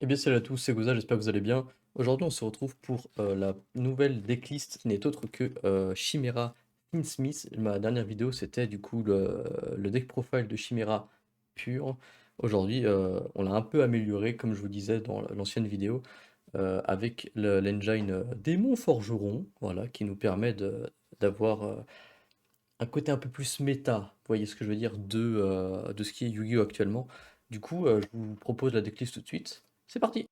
Eh bien salut à tous, c'est Goza, j'espère que vous allez bien. Aujourd'hui on se retrouve pour la nouvelle decklist qui n'est autre que Chimera Finsmith. Ma dernière vidéo c'était du coup le deck profile de Chimera pur. Aujourd'hui on l'a un peu amélioré comme je vous disais dans l'ancienne vidéo avec l'engine Démon Forgeron, voilà, qui nous permet d'avoir un côté un peu plus méta, vous voyez ce que je veux dire, de ce qui est Yu-Gi-Oh actuellement. Du coup je vous propose la decklist tout de suite. C'est parti!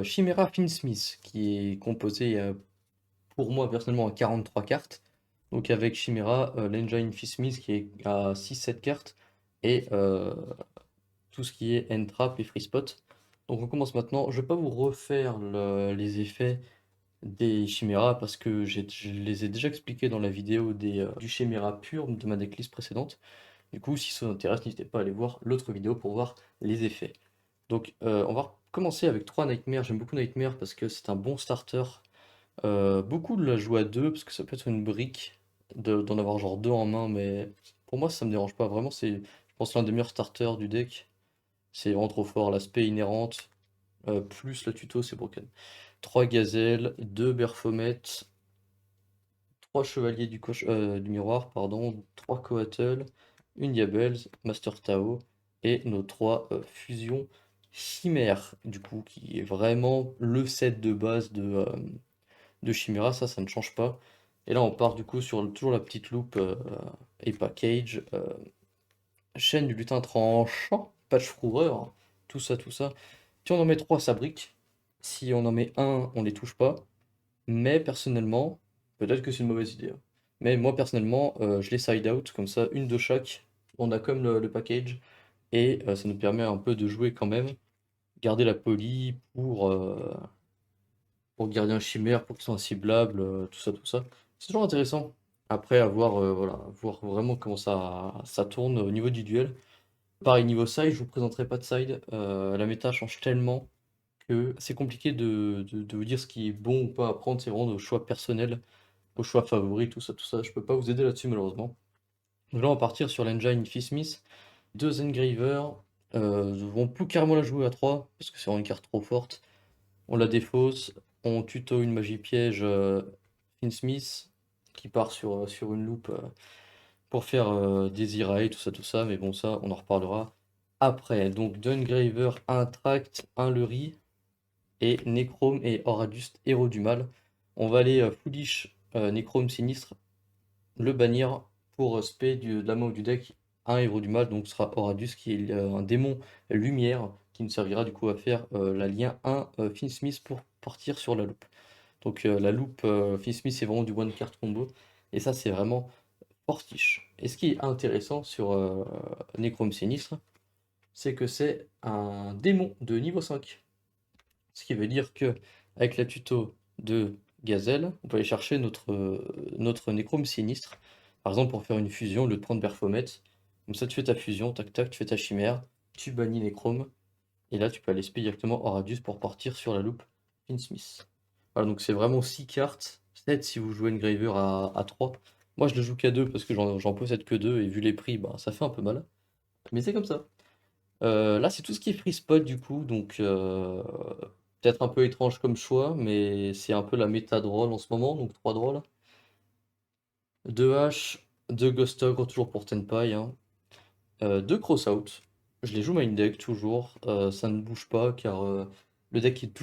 Chimera Finsmith, qui est composé, pour moi personnellement à 43 cartes. Donc avec Chimera, l'engine Finsmith qui est à 6-7 cartes, et tout ce qui est Entrap et Free Spot. Donc on commence maintenant. Je ne vais pas vous refaire les effets des Chiméras parce que je les ai déjà expliqués dans la vidéo du Chimera pur de ma decklist précédente. Du coup, si ça vous intéresse, n'hésitez pas à aller voir l'autre vidéo pour voir les effets. Donc, on va commencer avec 3 Nightmare. J'aime beaucoup Nightmare parce que c'est un bon starter. Beaucoup de la jouer à 2 parce que ça peut être une brique d'en avoir genre 2 en main, mais pour moi ça me dérange pas. Vraiment, c'est, je pense, l'un des meilleurs starters du deck. C'est vraiment trop fort. L'aspect inhérente, plus le tuto, c'est broken. 3 gazelles, 2 Baphomet, 3 chevaliers du miroir, pardon, 3 Coatl, une Diables, Master Tao, et nos 3 fusions chimères, du coup, qui est vraiment le set de base de Chimera, ça ne change pas. Et là, on part du coup sur toujours la petite loupe et package, chaîne du lutin tranchant, patch fourreur, tout ça, tout ça. Si on en met 3 ça brique. Si on en met un, on les touche pas. Mais personnellement, peut-être que c'est une mauvaise idée, hein. Mais moi personnellement, je les side out, comme ça, une de chaque. On a comme le package. Et ça nous permet un peu de jouer quand même. Garder la poly pour garder un chimère, pour qu'ils soient inciblables, tout ça, tout ça. C'est toujours intéressant. Après, avoir, voilà, voir vraiment comment ça tourne au niveau du duel. Pareil, niveau side, je vous présenterai pas de side. La méta change tellement que c'est compliqué de vous dire ce qui est bon ou pas à prendre. C'est vraiment nos choix personnels, vos choix favoris, tout ça, tout ça. Je peux pas vous aider là-dessus, malheureusement. Donc là, on va partir sur l'engine Fist-Smith. Deux engravers. Vont plus carrément la jouer à 3 parce que c'est vraiment une carte trop forte. On la défausse, on tuto une magie piège Finsmith qui part sur une loupe pour faire des Irae, tout ça, mais bon, ça, on en reparlera après. Donc, Dungraver, un Tract, un Lurie, et Necrome et Oraduste, Héros du Mal. On va aller Foolish, Necrome Sinistre, le bannir pour spé de la main ou du deck, un Héros du Mal, donc ce sera Oraduste qui est un démon lumière qui nous servira du coup à faire la lien 1 Finsmith pour partir sur la loupe. Donc la loupe Finsmith c'est vraiment du one card combo et ça c'est vraiment fortiche. Et ce qui est intéressant sur Necrome Sinistre, c'est que c'est un démon de niveau 5. Ce qui veut dire que avec la tuto de Gazelle, on peut aller chercher notre Necrome Sinistre. Par exemple, pour faire une fusion, au lieu de prendre Baphomet, comme ça tu fais ta fusion, tac tac, tu fais ta chimère, tu bannis Necrome, et là tu peux aller spé directement Horadius pour partir sur la loupe Finsmith. Voilà, donc c'est vraiment 6 cartes, 7 si vous jouez une Graver à 3. Moi je le joue qu'à 2 parce que j'en possède que 2 et vu les prix, bah, ça fait un peu mal. Mais c'est comme ça. Là, c'est tout ce qui est free spot du coup, donc peut-être un peu étrange comme choix, mais c'est un peu la méta drôle en ce moment, donc 3 drôles. 2 H, 2 Ghost Ogre, toujours pour Tenpai, hein. 2 Crossout. Je les joue main deck toujours, ça ne bouge pas car le deck est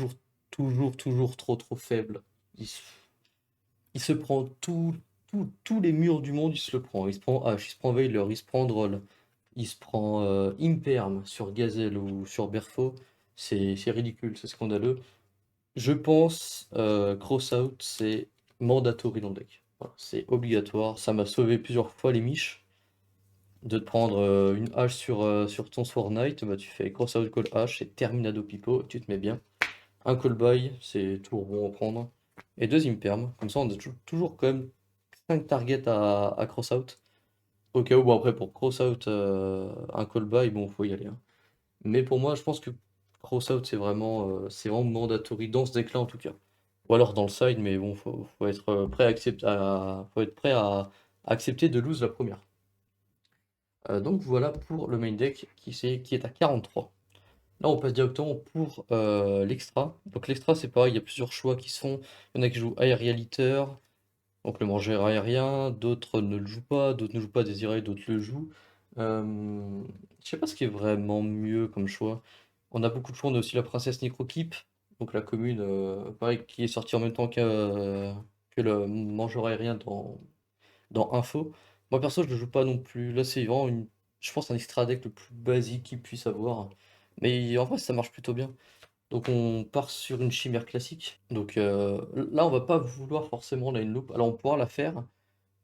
toujours trop faible. Il se prend tous les murs du monde, il se le prend. Il se prend H, il se prend Veiler, il se prend Droll, il se prend Imperm sur Gazelle ou sur Berfo. C'est ridicule, c'est scandaleux. Je pense Crossout, c'est mandatory dans le deck. Voilà, c'est obligatoire. Ça m'a sauvé plusieurs fois les miches. De te prendre une hache sur ton Sword Knight, bah, tu fais Crossout Call Hache, c'est Terminado Pipo, tu te mets bien. Un Call By, c'est toujours bon à prendre. Et deux Imperm, comme ça on a toujours quand même 5 targets à Crossout. Au cas où, bon après pour Crossout, un Call By, bon faut y aller, hein. Mais pour moi, je pense que Crossout c'est vraiment mandatory dans ce deck-là en tout cas. Ou alors dans le side, mais bon, faut être prêt à faut être prêt à accepter de lose la première. Donc voilà pour le main deck qui est à 43. Là, on passe directement pour l'extra. Donc l'extra, c'est pareil, il y a plusieurs choix qui se font. Il y en a qui jouent Aerial Eater, donc le mangeur aérien, d'autres ne le jouent pas, d'autres ne jouent pas Désiré, d'autres le jouent. Je sais pas ce qui est vraiment mieux comme choix. On a beaucoup de choix, on a aussi la princesse Necrokeep, donc la commune, pareil, qui est sortie en même temps que le mangeur aérien dans Info. Moi perso, je le joue pas non plus. Là, c'est vraiment je pense un extra deck le plus basique qu'il puisse avoir. Mais en vrai, ça marche plutôt bien. Donc on part sur une chimère classique. Donc là, on va pas vouloir forcément la loop. Alors on pourra la faire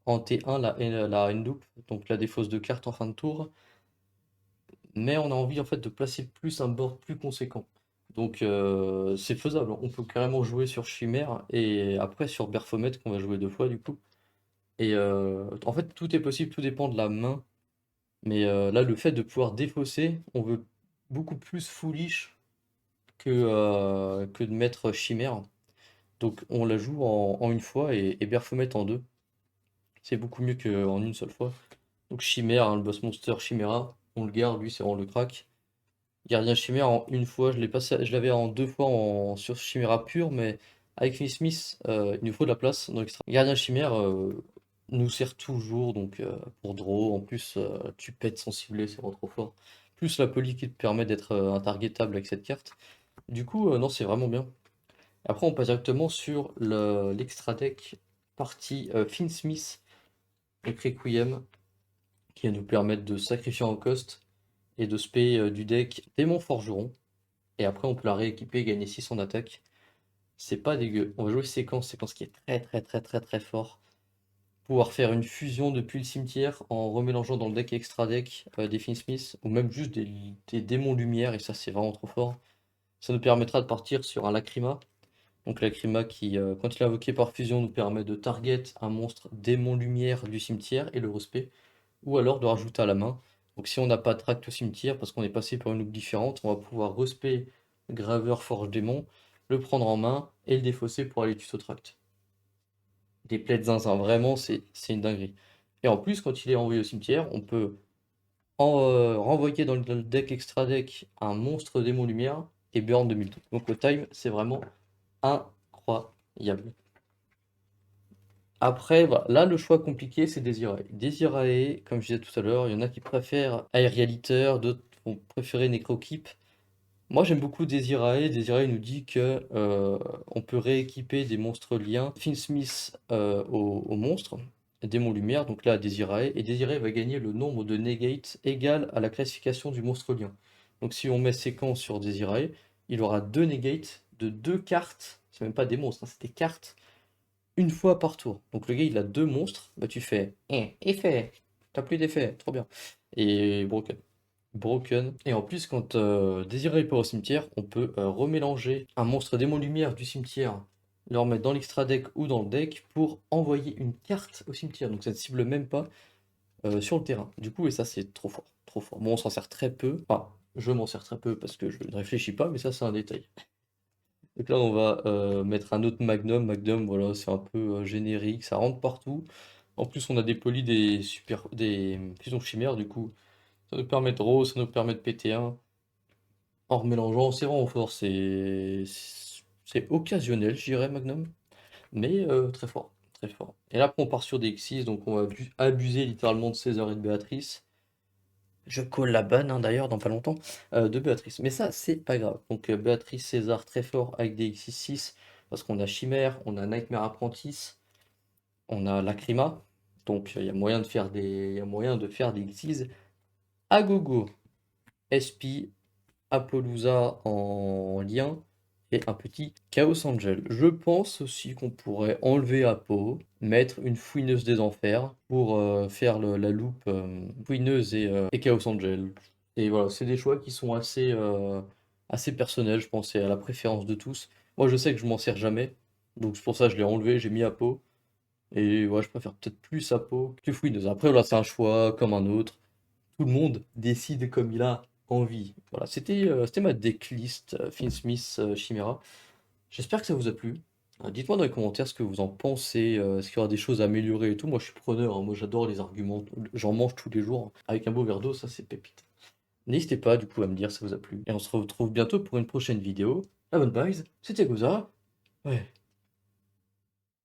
en T1, la loop, donc la défausse de cartes en fin de tour. Mais on a envie en fait de placer plus un board plus conséquent. Donc c'est faisable. On peut carrément jouer sur chimère et après sur Baphomet qu'on va jouer 2 fois du coup. Et en fait, tout est possible, tout dépend de la main. Mais là, le fait de pouvoir défausser, on veut beaucoup plus foolish que de mettre chimère. Donc on la joue en une fois et Baphomet en deux. C'est beaucoup mieux qu'en une seule fois. Donc chimère, hein, le boss monster Chimera, on le garde, lui c'est vraiment le crack. Gardien chimère en une fois, je l'avais en 2 fois sur Chimera pur, mais avec Phil Smith, il nous faut de la place dans l'extra. Gardien chimère nous sert toujours donc pour draw. En plus, tu pètes sans cibler, c'est vraiment trop fort. Plus la poly qui te permet d'être intargetable avec cette carte. Du coup, non, c'est vraiment bien. Après, on passe directement sur l'extra deck partie Finsmith et Requiem qui va nous permettre de sacrifier en cost et de spé du deck Démon Forgeron. Et après, on peut la rééquiper et gagner 6 en attaque. C'est pas dégueu. On va jouer séquence qui est très très très très très fort. Pouvoir faire une fusion depuis le cimetière en remélangeant dans le deck extra deck des Finsmith ou même juste des démons lumière, et ça c'est vraiment trop fort. Ça nous permettra de partir sur un Lacrima. Donc Lacrima qui, quand il est invoqué par fusion, nous permet de target un monstre démon lumière du cimetière et le respect, ou alors de rajouter à la main. Donc si on n'a pas de tract au cimetière parce qu'on est passé par une loupe différente, on va pouvoir respect Graveur Forge Démon, le prendre en main et le défausser pour aller tuto tract. Des plaies de zinzin, vraiment c'est une dinguerie. Et en plus, quand il est envoyé au cimetière, on peut renvoyer dans le deck extra deck un monstre démon lumière et burn 2000. Donc le time, c'est vraiment incroyable. Après, voilà, là, le choix compliqué, c'est Desirae. Desirae, comme je disais tout à l'heure, il y en a qui préfèrent Aerial Eater, d'autres vont préférer Necrokeep. Moi, j'aime beaucoup Desirae. Desirae nous dit que on peut rééquiper des monstres liens Finsmith aux monstres, démons lumière, donc là, Desirae. Et Desirae va gagner le nombre de negates égal à la classification du monstre lien. Donc si on met séquence sur Desirae, il aura 2 negates de 2 cartes. C'est même pas des monstres, hein, c'est des cartes une fois par tour. Donc le gars il a 2 monstres, bah tu fais effet, t'as plus d'effet, trop bien. Et broken. Broken. Et en plus quand Désiré part au cimetière, on peut remélanger un monstre démon lumière du cimetière, le remettre dans l'extra deck ou dans le deck pour envoyer une carte au cimetière. Donc ça ne cible même pas sur le terrain. Du coup, et ça c'est trop fort, trop fort. Bon, on s'en sert très peu. Enfin, je m'en sers très peu parce que je ne réfléchis pas, mais ça c'est un détail. Donc là, on va mettre un autre Magnum. Magnum, voilà, c'est un peu générique, ça rentre partout. En plus, on a des polis, des fusions chimères, du coup, ça nous permet de roll, ça nous permet de péter un. En remélangeant, c'est vraiment fort, c'est occasionnel, je dirais, Magnum, mais très fort, très fort. Et là, après, on part sur des X6, donc on va abuser littéralement de César et de Béatrice. Je colle la banne, hein, d'ailleurs, dans pas longtemps, de Béatrice. Mais ça, c'est pas grave. Donc, Béatrice César, très fort avec des X6, parce qu'on a Chimère, on a Nightmare Apprentice, on a Lacrima. Donc, il y a moyen de faire il y a moyen de faire des X6 à gogo. SP, Appaloosa en lien, et un petit Chaos Angel. Je pense aussi qu'on pourrait enlever Apo, mettre une Fouineuse des Enfers pour faire la loupe Fouineuse et Chaos Angel. Et voilà, c'est des choix qui sont assez personnels, je pense, et à la préférence de tous. Moi, je sais que je m'en sers jamais, donc c'est pour ça que je l'ai enlevé, j'ai mis Apo. Et ouais, je préfère peut-être plus Apo que Fouineuse. Après, voilà, c'est un choix comme un autre. Tout le monde décide comme il a envie. Voilà, c'était ma decklist Finsmith Chimera. J'espère que ça vous a plu. Dites-moi dans les commentaires ce que vous en pensez. Est-ce qu'il y aura des choses à améliorer et tout. Moi, je suis preneur, hein. Moi, j'adore les arguments. J'en mange tous les jours. Avec un beau verre d'eau, ça, c'est pépite. N'hésitez pas du coup à me dire si ça vous a plu. Et on se retrouve bientôt pour une prochaine vidéo. La bonne bye, c'était Goza. Ouais.